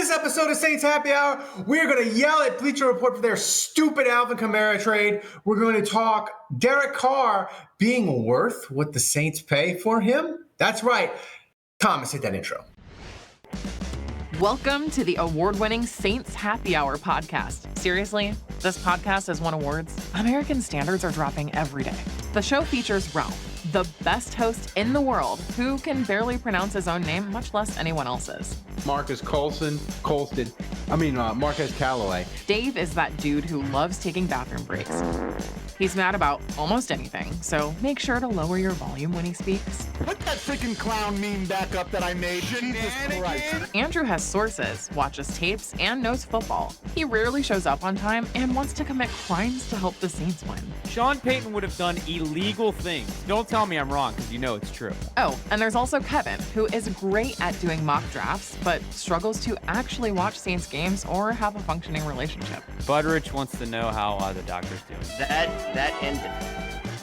this episode of Saints Happy Hour, we're going to yell at Bleacher Report for their stupid Alvin Kamara trade. We're going to talk Derek Carr being worth what the Saints pay for him. That's right. Thomas, hit that intro. Welcome to the award-winning Saints Happy Hour podcast. Seriously, this podcast has won awards. American standards are dropping every day. The show features Ralph, the best host in the world, who can barely pronounce his own name, much less anyone else's. Marcus Callaway. Dave is that dude who loves taking bathroom breaks. He's mad about almost anything, so make sure to lower your volume when he speaks. Put that freaking clown meme back up that I made. Jesus Christ. Andrew has sources, watches tapes, and knows football. He rarely shows up on time and wants to commit crimes to help the Saints win. Sean Payton would have done illegal things. Don't tell me I'm wrong, because you know it's true. Oh, and there's also Kevin, who is great at doing mock drafts, but struggles to actually watch Saints games or have a functioning relationship. Budrich wants to know how the doctor's doing. That ended.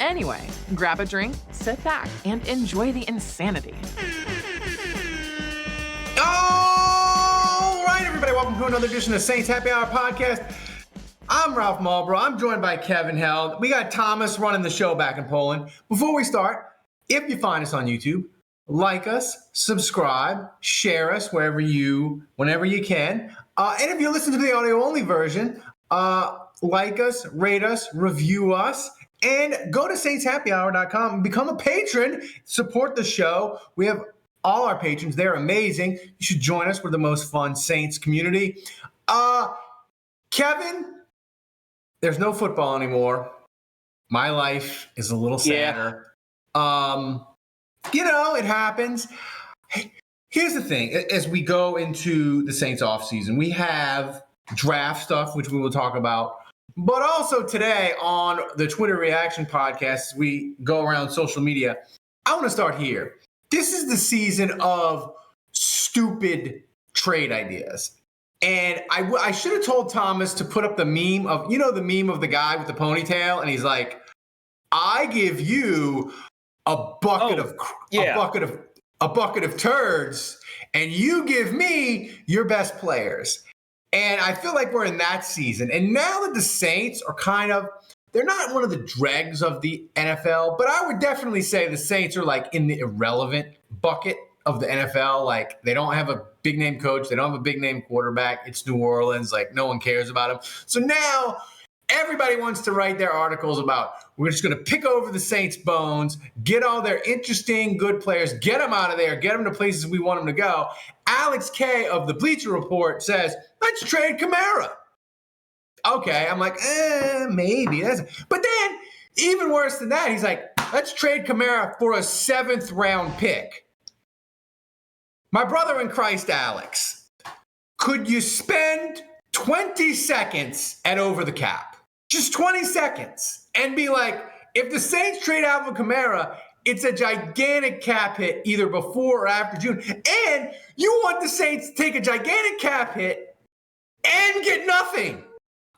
Anyway, grab a drink, sit back, and enjoy the insanity. All right, everybody, welcome to another edition of Saints Happy Hour podcast. I'm Ralph Marlborough. I'm joined by Kevin Held. We got Thomas running the show back in Poland. Before we start, if you find us on YouTube, like us, subscribe, share us whenever you can. And if you listen to the audio-only version, like us, rate us, review us, and go to saintshappyhour.com and become a patron. Support the show. We have all our patrons. They're amazing. You should join us. We're the most fun Saints community. Kevin, there's no football anymore. My life is a little sadder. It happens. Hey, here's the thing. As we go into the Saints offseason, we have draft stuff, which we will talk about. But also today on the Twitter Reaction Podcast, we go around social media. I want to start here. This is the season of stupid trade ideas. And I should have told Thomas to put up the meme of, the meme of the guy with the ponytail. And he's like, I give you a bucket of turds, and you give me your best players. And I feel like we're in that season. And now that the Saints are they're not one of the dregs of the NFL, but I would definitely say the Saints are like in the irrelevant bucket of the NFL. Like, they don't have a big name coach. They don't have a big name quarterback. It's New Orleans. Like, no one cares about them. So now everybody wants to write their articles about, we're just going to pick over the Saints' bones, get all their interesting, good players, get them out of there, get them to places we want them to go. Alex K of the Bleacher Report says, let's trade Kamara. Okay, I'm like, maybe. But then, even worse than that, he's like, let's trade Kamara for a 7th round pick. My brother in Christ, Alex, could you spend 20 seconds at Over the Cap? Just 20 seconds. And be like, if the Saints trade Alvin Kamara, it's a gigantic cap hit either before or after June. And you want the Saints to take a gigantic cap hit and get nothing.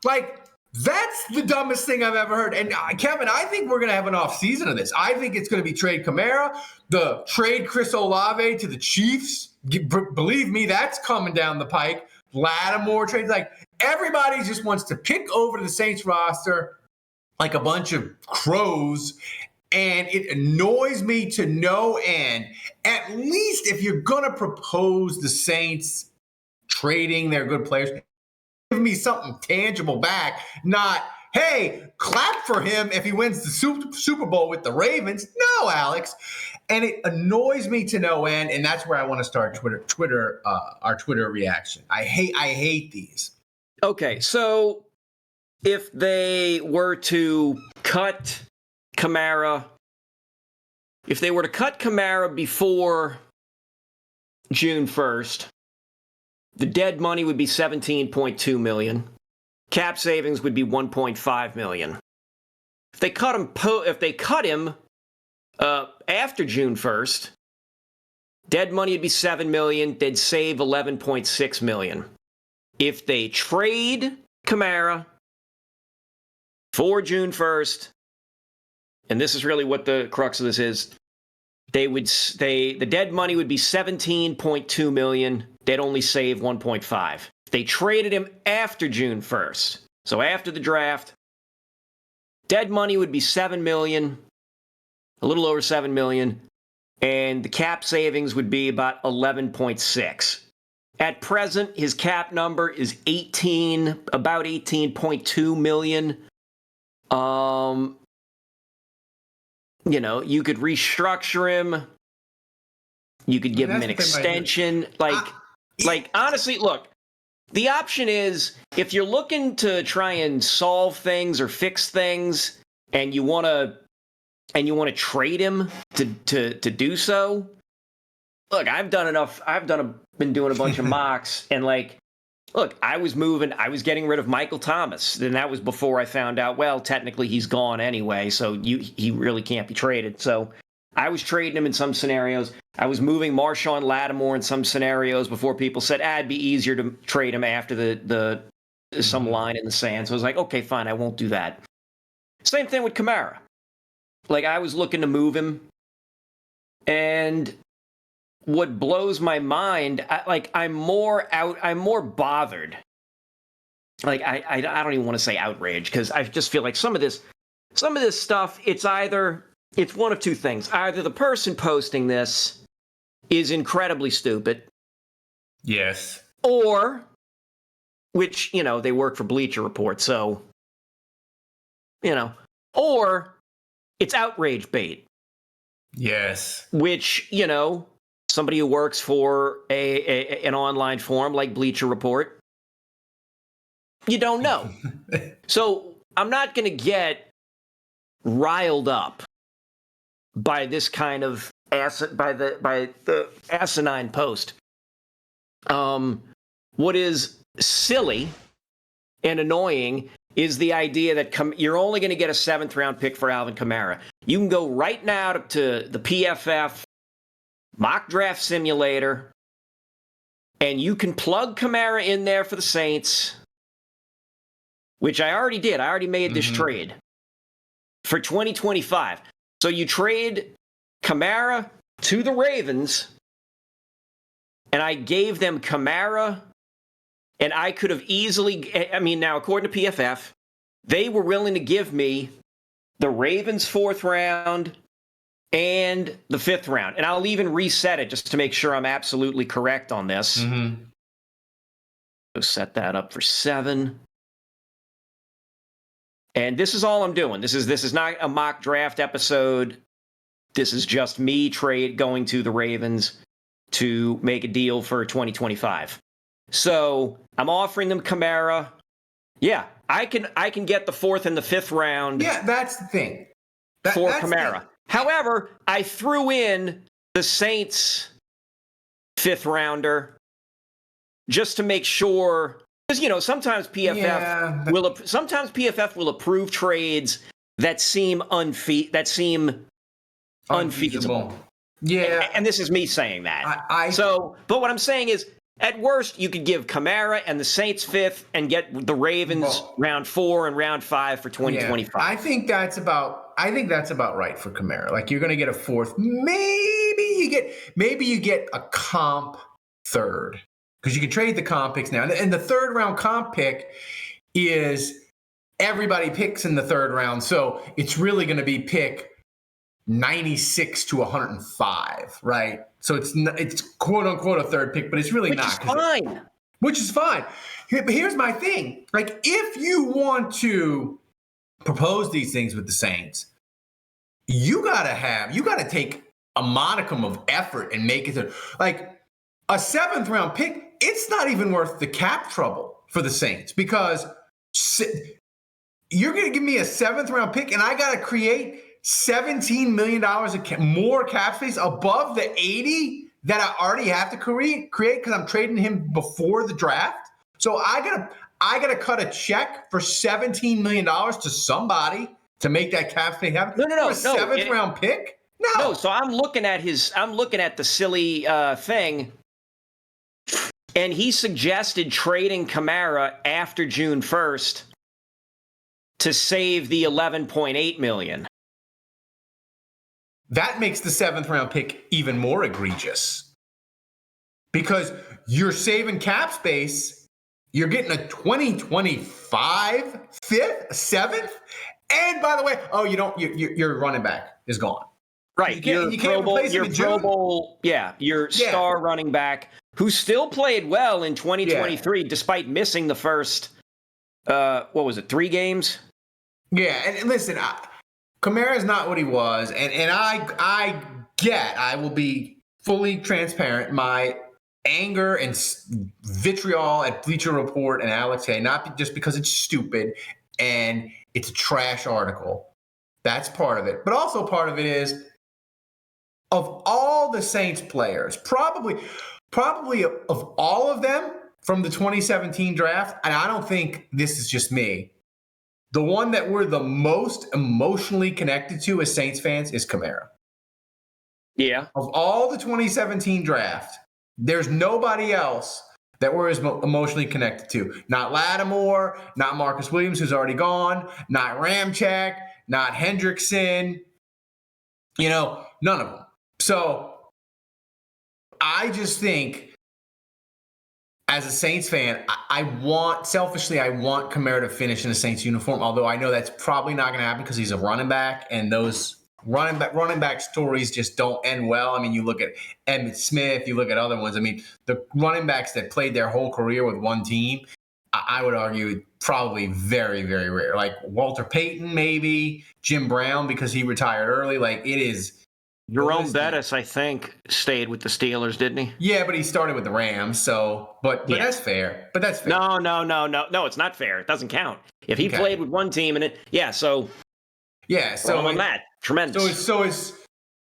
Like, that's the dumbest thing I've ever heard. And Kevin, I think we're going to have an off season of this. I think it's going to be trade Kamara, the trade Chris Olave to the Chiefs. Believe me, that's coming down the pike. Lattimore trades. Like, everybody just wants to pick over the Saints roster like a bunch of crows. And it annoys me to no end. At least if you're going to propose the Saints trading their good players, give me something tangible back, not, hey, clap for him if he wins the Super Bowl with the Ravens. No, Alex. And it annoys me to no end, and that's where I want to start our Twitter reaction. I hate these. Okay, so if they were to cut Kamara, before June 1st, the dead money would be $17.2 million. Cap savings would be $1.5 million. If they cut him after June 1st, dead money would be $7 million. They'd save $11.6 million. If they trade Kamara for June 1st, and this is really what the crux of this is, the dead money would be $17.2 million. they'd only save 1.5. If they traded him after June 1st, so after the draft, dead money would be $7 million, a little over $7 million, and the cap savings would be about 11.6. At present, his cap number is about 18.2 million. You know, you could restructure him. You could give him an extension. Like honestly, look, the option is if you're looking to try and solve things or fix things, and you want to trade him to do so. Look, I've done enough. Been doing a bunch of mocks, and like, look, I was getting rid of Michael Thomas, and that was before I found out, well, technically he's gone anyway, so he really can't be traded. So I was trading him in some scenarios. I was moving Marshawn Lattimore in some scenarios before people said, it'd be easier to trade him after some line in the sand. So I was like, okay, fine, I won't do that. Same thing with Kamara. Like, I was looking to move him, and what blows my mind, I'm more bothered. Like, I don't even want to say outraged, because I just feel like some of this stuff, it's one of two things. Either the person posting this is incredibly stupid. Yes. Or, which, they work for Bleacher Report, so, or it's outrage bait. Yes. Which, somebody who works for an online forum like Bleacher Report, you don't know. So I'm not going to get riled up by this kind of by the asinine post. What is silly and annoying is the idea that you're only going to get a 7th round pick for Alvin Kamara. You can go right now to the PFF mock draft simulator, and you can plug Kamara in there for the Saints, which I already did. I already made this trade for 2025. So you trade Kamara to the Ravens, and I gave them Kamara, and I could have easily, now according to PFF, they were willing to give me the Ravens 4th round and the 5th round. And I'll even reset it just to make sure I'm absolutely correct on this. So set that up for 7. And this is all I'm doing. This is not a mock draft episode. This is just me going to the Ravens to make a deal for 2025. So I'm offering them Kamara. Yeah, I can get the 4th and the 5th round. Yeah, that's the thing. For Kamara. However, I threw in the Saints 5th rounder just to make sure, because sometimes PFF will approve trades that seem unfeasible. Yeah, and this is me saying that. But what I'm saying is, at worst, you could give Kamara and the Saints 5th and get the Ravens round 4 and round 5 for 2025. Yeah, I think that's about right for Kamara. Like, you're going to get a 4th. Maybe you get a comp 3rd, because you can trade the comp picks now. And the 3rd round comp pick is everybody picks in the 3rd round, so it's really going to be pick 96 to 105, right? So it's quote unquote a 3rd pick, but it's really not. Which is fine. But here's my thing. Like, if you want to propose these things with the Saints, you gotta take a modicum of effort and make it like a 7th round pick. It's not even worth the cap trouble for the Saints, because you're going to give me a 7th round pick and I got to create $17 million of more cap space above the 80 that I already have to create because I'm trading him before the draft. So I gotta cut a check for $17 million to somebody to make that cap space happen. No. For a 7th round pick? No. So I'm looking at the silly thing, and he suggested trading Kamara after June 1st to save the $11.8 million. That makes the 7th round pick even more egregious, because you're saving cap space. You're getting a 2025 fifth, seventh. And by the way, your running back is gone. Right. You can't replace him in June? Your star running back who still played well in 2023 despite missing the first, 3 games? Yeah, and listen, Kamara is not what he was, and I will be fully transparent. My anger and vitriol at Bleacher Report and Alex Hay, not just because it's stupid and it's a trash article. That's part of it. But also part of it is, of all the Saints players, probably of all of them from the 2017 draft, and I don't think this is just me, the one that we're the most emotionally connected to as Saints fans is Kamara. Yeah. Of all the 2017 draft, there's nobody else that we're as emotionally connected to. Not Lattimore, not Marcus Williams, who's already gone, not Ramczyk, not Hendrickson, none of them. So I just think, as a Saints fan, I want Kamara to finish in a Saints uniform, although I know that's probably not going to happen because he's a running back, and those running back stories just don't end well. I mean, you look at Emmitt Smith, you look at other ones. I mean, the running backs that played their whole career with one team, I would argue probably very, very rare. Like Walter Payton, maybe Jim Brown, because he retired early. Like, it is. Jerome Bettis, I think, stayed with the Steelers, didn't he? Yeah, but he started with the Rams, so but that's fair. But that's fair. No, it's not fair. It doesn't count. If he played with one team and so on that. Tremendous.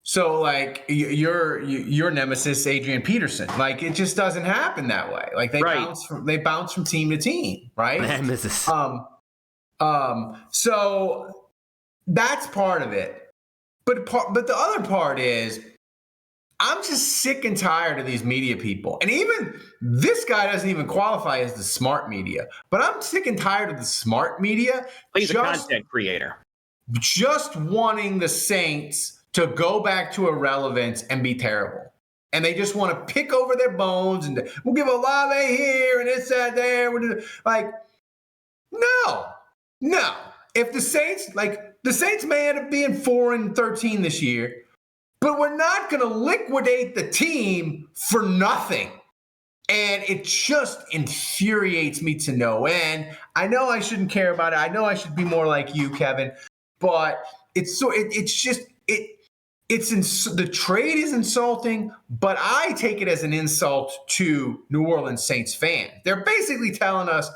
So like your nemesis, Adrian Peterson. Like, it just doesn't happen that way. Like, they bounce from team to team, right? Nemesis. So that's part of it. But the other part is, I'm just sick and tired of these media people. And even this guy doesn't even qualify as the smart media. But I'm sick and tired of the smart media. He's a content creator. Just wanting the Saints to go back to irrelevance and be terrible. And they just want to pick over their bones and we'll give Olave here and it's that there. Like, no. If the Saints may end up being 4-13 this year, but we're not going to liquidate the team for nothing. And it just infuriates me to no end. I know I shouldn't care about it. I know I should be more like you, Kevin, but the trade is insulting, but I take it as an insult to New Orleans Saints fans. They're basically telling us,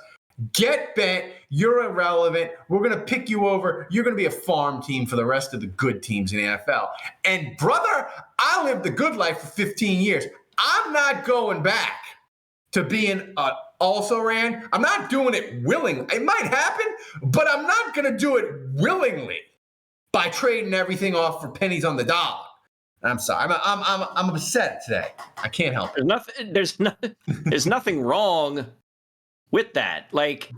get bent, you're irrelevant, we're going to pick you over, you're going to be a farm team for the rest of the good teams in the NFL. And brother, I lived the good life for 15 years. I'm not going back to being also-ran. I'm not doing it willingly. It might happen, but I'm not going to do it willingly by trading everything off for pennies on the dollar. I'm sorry. I'm upset today. I can't help it. There's nothing wrong with that. Like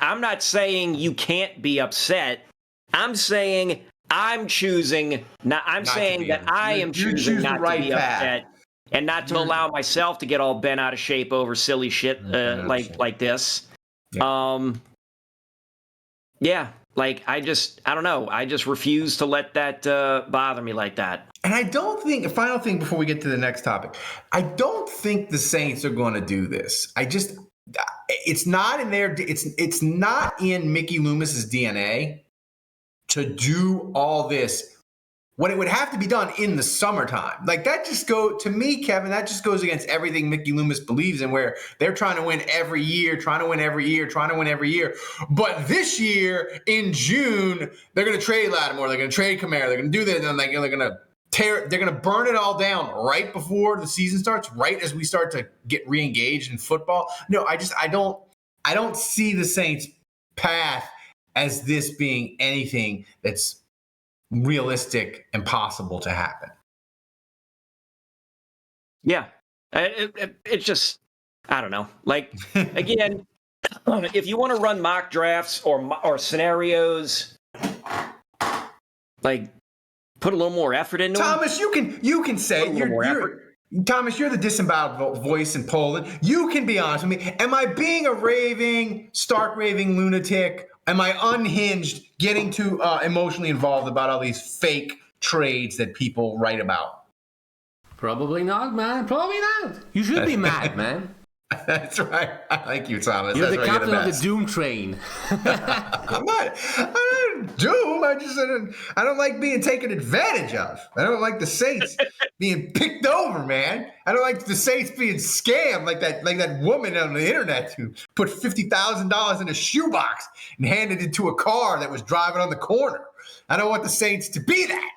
I'm not saying you can't be upset. I'm saying I'm choosing not. I'm saying that I am choosing not to be upset and not to allow myself to get all bent out of shape over silly shit like this. Yeah. I don't know. I just refuse to let that bother me like that. And I don't think, a final thing before we get to the next topic, I don't think the Saints are going to do this. It's not in it's not in Mickey Loomis's DNA to do all this when it would have to be done in the summertime. Like, to me, Kevin, that just goes against everything Mickey Loomis believes in, where they're trying to win every year. But this year in June, they're going to trade Lattimore. They're going to trade Kamara. They're going to do this. And they're going to they're going to burn it all down right before the season starts, right as we start to get re-engaged in football. No, I don't see the Saints' path as this being anything that's realistic and possible to happen. Yeah. It's just, I don't know. Like, again, if you want to run mock drafts or scenarios, like, put a little more effort into Thomas, them. you can say Thomas, you're the disemboweled voice in Poland. You can be honest with me. Am I being a stark raving lunatic? Am I unhinged, getting too emotionally involved about all these fake trades that people write about? Probably not, man. Probably not. You should be mad, man. That's right. I like you, Thomas. You're That's the right. captain of the doom train. I'm not doom. I don't like being taken advantage of. I don't like the Saints being picked over, man. I don't like the Saints being scammed like that woman on the internet who put $50,000 in a shoebox and handed it to a car that was driving on the corner. I don't want the Saints to be that.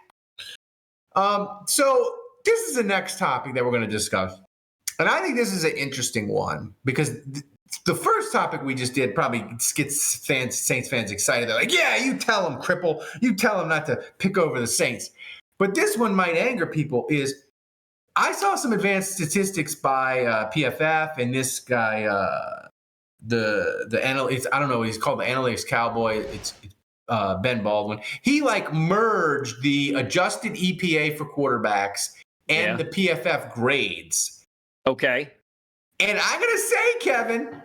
So this is the next topic that we're going to discuss. And I think this is an interesting one because the first topic we just did probably gets Saints fans excited. They're like, yeah, you tell them, cripple. You tell them not to pick over the Saints. But this one might anger people is I saw some advanced statistics by PFF and this guy, the analyst, I don't know, he's called the Analytics Cowboy. It's Ben Baldwin. He merged the adjusted EPA for quarterbacks and the PFF grades. Okay. And I gotta say, Kevin,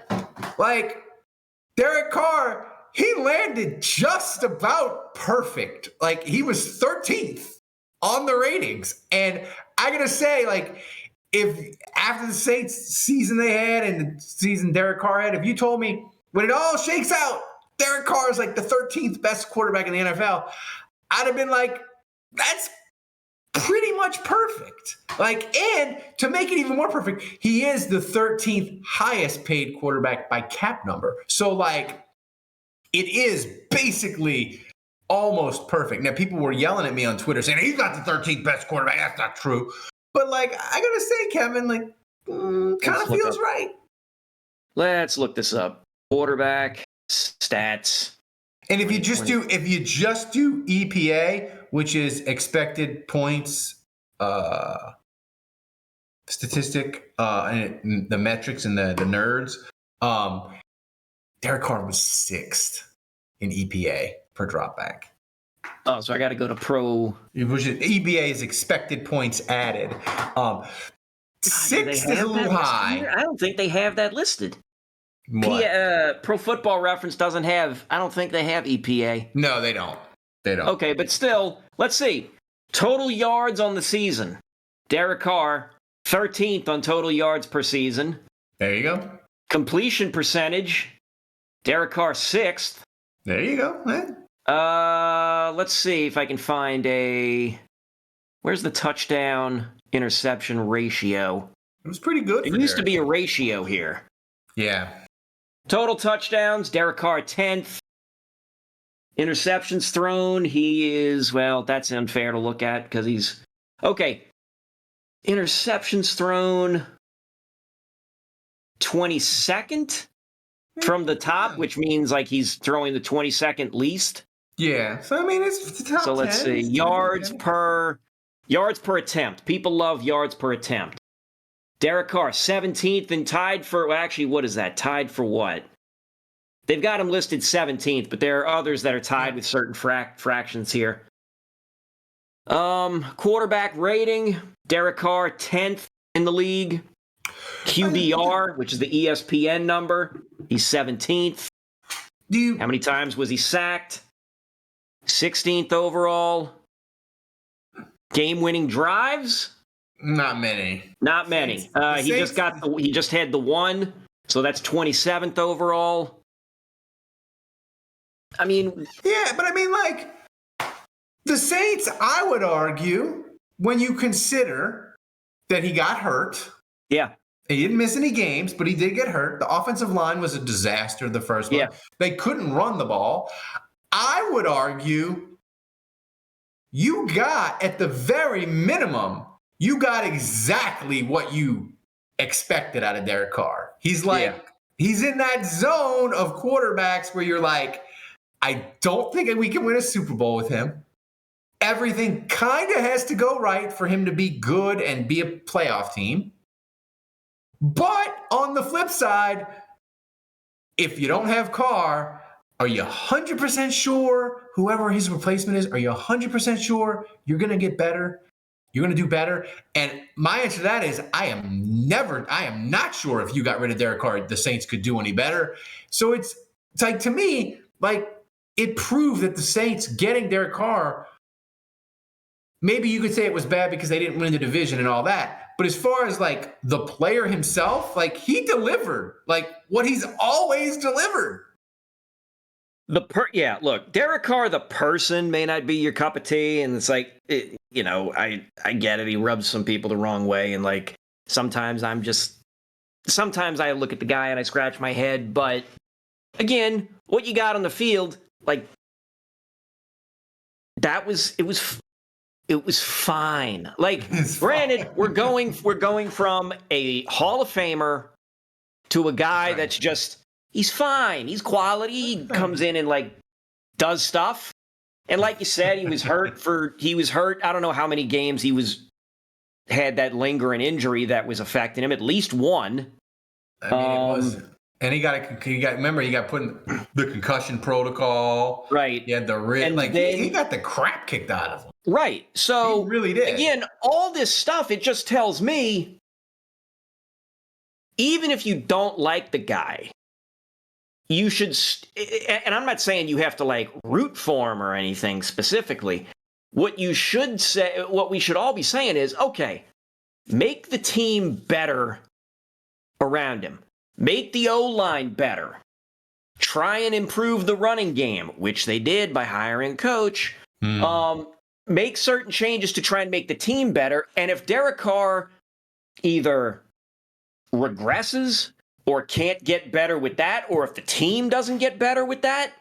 Derek Carr, he landed just about perfect. He was 13th on the ratings. And I gotta say, if after the Saints season they had and the season Derek Carr had, if you told me when it all shakes out, Derek Carr is the 13th best quarterback in the NFL, I'd have been like, that's pretty much perfect. And to make it even more perfect, he is the 13th highest paid quarterback by cap number. So it is basically almost perfect. Now people were yelling at me on Twitter saying he's not the 13th best quarterback. That's not true. But I gotta say, Kevin, kind of feels right. Let's look this up. Quarterback stats. And if you just do EPA, which is expected points statistic, and the metrics and the nerds, Derek Carr was 6th in EPA per dropback. Oh, so I got to go to pro. Which is, EPA is expected points added. 6th is a little high. I don't think they have that listed. Pro Football Reference doesn't have. I don't think they have EPA. No, they don't. Okay, but still, let's see. Total yards on the season. Derek Carr, 13th on total yards per season. There you go. Completion percentage. Derek Carr, 6th. There you go. Let's see if I can find where's the touchdown interception ratio? It was pretty good. It used to be a ratio here. Yeah. Total touchdowns, Derek Carr, 10th. Interceptions thrown, he is, well, that's unfair to look at because he's, okay. Interceptions thrown, 22nd from the top, which means he's throwing the 22nd least. Yeah. So, it's the top 10. So let's see, yards per attempt. People love yards per attempt. Derek Carr, 17th and tied for, well, actually, what is that? Tied for what? They've got him listed 17th, but there are others that are tied with certain fractions here. Quarterback rating, Derek Carr, 10th in the league. QBR, which is the ESPN number, he's 17th. How many times was he sacked? 16th overall. Game-winning drives? Not many. He just had the one, so that's 27th overall. Yeah, but the Saints, I would argue, when you consider that he got hurt. Yeah. He didn't miss any games, but he did get hurt. The offensive line was a disaster the first one. Yeah. They couldn't run the ball. I would argue you got, at the very minimum, you got exactly what you expected out of Derek Carr. He's he's in that zone of quarterbacks where you're like, I don't think we can win a Super Bowl with him. Everything kind of has to go right for him to be good and be a playoff team. But on the flip side, if you don't have Carr, are you 100% sure, whoever his replacement is, are you 100% sure you're going to get better? You're going to do better. And my answer to that is I am not sure if you got rid of Derek Carr, the Saints could do any better. So it's like, to me, like, it proved that the Saints getting Derek Carr, maybe you could say it was bad because they didn't win the division and all that. But as far as like the player himself, like, he delivered like what he's always delivered. Look, Derek Carr, the person, may not be your cup of tea, and it's like, I get it. He rubs some people the wrong way, and like sometimes I look at the guy and I scratch my head. But again, what you got on the field, like, it was fine. Like, granted, we're going from a Hall of Famer to a guy that's just, he's fine. He's quality. He comes in and like does stuff. And like you said, he was hurt. I don't know how many games had that lingering injury that was affecting him. At least one. I mean, it was. And he got put in the concussion protocol. Right. He had the wrist. Like, he got the crap kicked out of him. Right. So he really did. Again, all this stuff, it just tells me, even if you don't like the guy, you should, and I'm not saying you have to like root for him or anything specifically. What we should all be saying is, okay, make the team better around him. Make the O-line better. Try and improve the running game, which they did by hiring a coach. Make certain changes to try and make the team better. And if Derek Carr either regresses or can't get better with that, or if the team doesn't get better with that,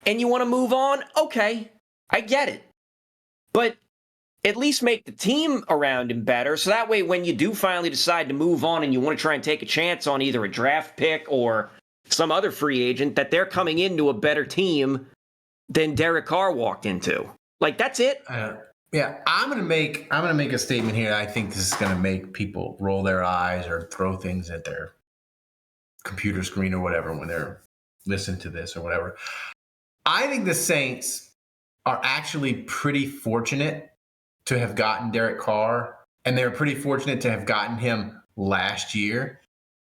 and you want to move on, okay, I get it. But at least make the team around him better, so that way when you do finally decide to move on and you want to try and take a chance on either a draft pick or some other free agent, that they're coming into a better team than Derek Carr walked into. Like, that's it. Yeah, I'm gonna make a statement here. I think this is gonna make people roll their eyes or throw things at their computer screen or whatever when they're listening to this or whatever. I think the Saints are actually pretty fortunate to have gotten Derek Carr, and they're pretty fortunate to have gotten him last year.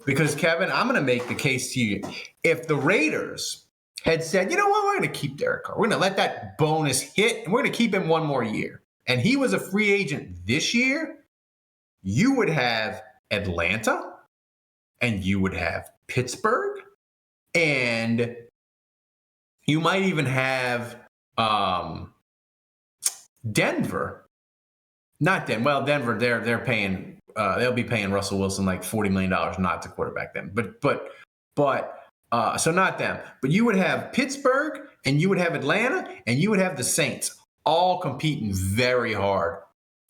Because, Kevin, I'm going to make the case to you. If the Raiders had said, you know what, we're going to keep Derek Carr. We're going to let that bonus hit, and we're going to keep him one more year. And he was a free agent this year, you would have Atlanta, and you would have Pittsburgh, and you might even have Denver. Not Denver. Well, Denver, they're paying. They'll be paying Russell Wilson like $40 million not to quarterback them. So not them. But you would have Pittsburgh, and you would have Atlanta, and you would have the Saints all competing very hard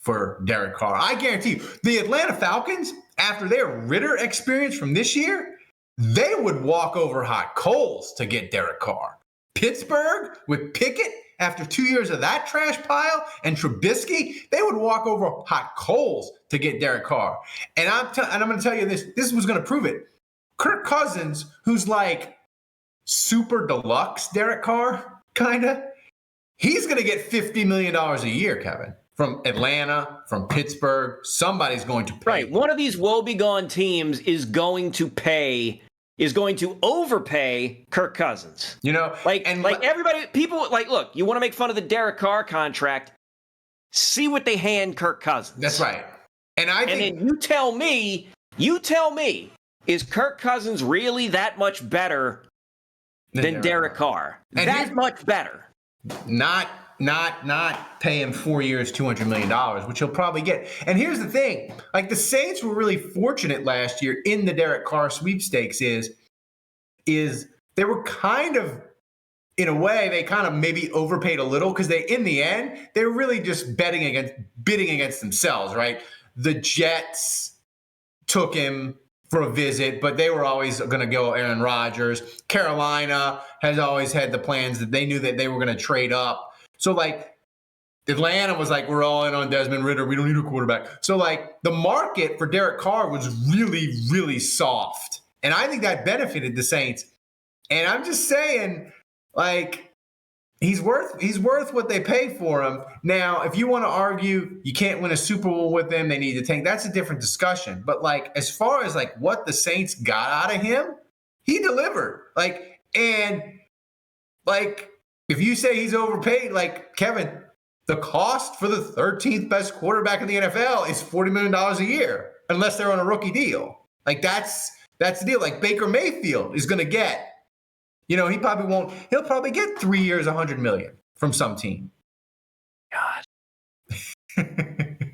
for Derek Carr. I guarantee you, the Atlanta Falcons, after their Ritter experience from this year, they would walk over hot coals to get Derek Carr. Pittsburgh with Pickett, after 2 years of that trash pile, and Trubisky, they would walk over hot coals to get Derek Carr. And I'm going to tell you this was going to prove it. Kirk Cousins, who's like super deluxe Derek Carr, kind of, he's going to get $50 million a year, Kevin, from Atlanta, from Pittsburgh. Somebody's going to pay. Right. One of these woebegone teams is going to overpay Kirk Cousins. You know, everybody, people like, look, you want to make fun of the Derek Carr contract, see what they hand Kirk Cousins. That's right. And then you tell me, is Kirk Cousins really that much better than Derek Carr? And that much better. Not pay him 4 years, $200 million, which he'll probably get. And here's the thing, like, the Saints were really fortunate last year in the Derek Carr sweepstakes is they were kind of, in a way, they kind of maybe overpaid a little because in the end, they were really just bidding against themselves, right? The Jets took him for a visit, but they were always going to go Aaron Rodgers. Carolina has always had the plans that they knew that they were going to trade up. So, like, Atlanta was like, we're all in on Desmond Ridder. We don't need a quarterback. So, like, the market for Derek Carr was really, really soft. And I think that benefited the Saints. And I'm just saying, like, He's worth what they pay for him. Now, if you want to argue you can't win a Super Bowl with him, they need to tank. That's a different discussion. But like, as far as like what the Saints got out of him, he delivered. Like, and like, if you say he's overpaid, like Kevin, the cost for the 13th best quarterback in the NFL is $40 million a year, unless they're on a rookie deal. Like that's the deal. Like Baker Mayfield is going to get. He probably won't. He'll probably get 3 years, $100 million from some team.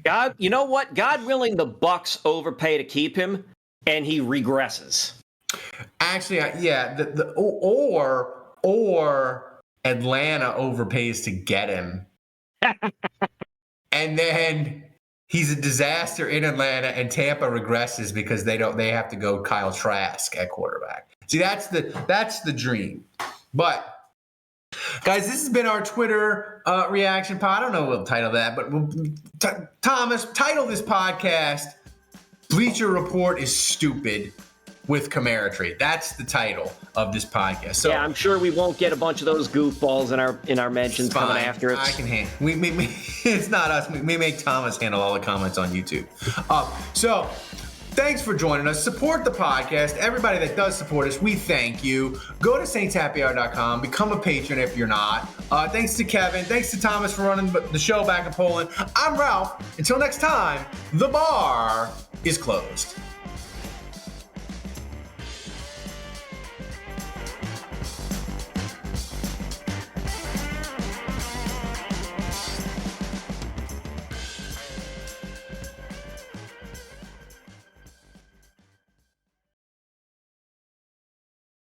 God, you know what? God willing, the Bucks overpay to keep him, and he regresses. Actually, yeah. Or Atlanta overpays to get him, and then he's a disaster in Atlanta, and Tampa regresses because they have to go Kyle Trask at quarterback. See, that's the dream. But guys, this has been our Twitter reaction pod. I don't know what we'll title that, but Thomas, title this podcast Bleacher Report is Stupid with Kamara Trade. That's the title of this podcast. So yeah, I'm sure we won't get a bunch of those goofballs in our mentions coming after us. I can handle. It's not us. We make Thomas handle all the comments on YouTube. So thanks for joining us. Support the podcast. Everybody that does support us, we thank you. Go to saintshappyhour.com. Become a patron if you're not. Thanks to Kevin. Thanks to Thomas for running the show back in Poland. I'm Ralph. Until next time, the bar is closed.